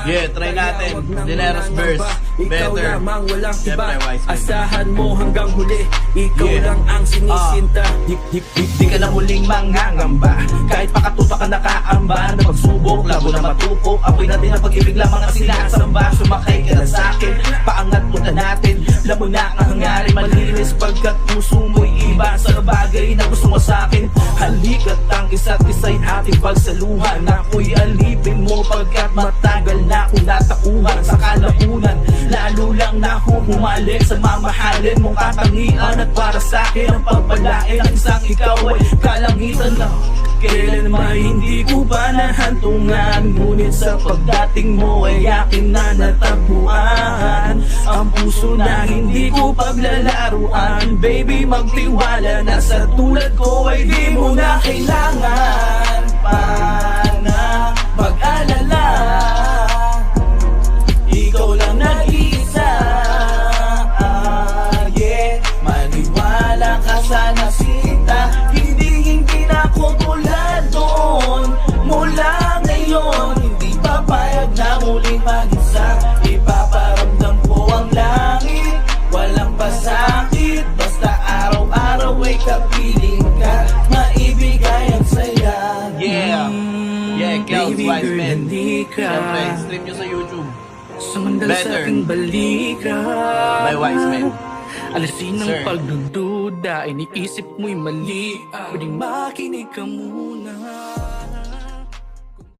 Yeah, try natin. Generous verse. Better. Siyempre, wise man. Asahan mo hanggang huli. Ikaw lang ang sinisinta. Di ka na muling mangangamba. Kahit pakatupa ka nakaamba. Na pagsubok, labo na matupok. Apoy natin ang pag-ibig lamang ang sinasamba. Sumakay ka na sa'kin, paangat mo na natin. Alam mo na ang hangyari malinis. Pagkat puso mo'y iba sa bagay na gusto mo sa'kin. Halika't ang isa't isa'y ating pagsaluhan. Ako'y alipin mo pagkat matagal na akong natauhan sa kalaunan. Lalo lang na akong humalik sa mamahalin mong katangian. At para sa'kin ang pagpalain ng isang ikaw ay kalangitan lang. Kailan may hindi ko pa nahantungan. Ngunit sa pagdating mo ay akin na natagpuan. Ang puso na hindi ko paglalaruan. Baby, magtiwala na sa tulad ko ay di mo na kailangan pa na mag-alala. Ikaw lang nag-isa, yeah. Maniwala ka sana sinta. Hindi na ako tulad doon. Mula ngayon, hindi papayag na muling mag-isa. Ipaparamdam ko ang langit, walang pasakit. Basta araw-araw ay kapiling ka, maibigay ang saya. Yeah. Yeah, Kels, Baby wise girl, man. hindi ka Siyempre, stream nyo sa YouTube. sumandal sa Better. aking balikat. By wise man. Alasin ng Sir. pagdududa, iniisip mo'y mali. Pwedeng makinig ka muna.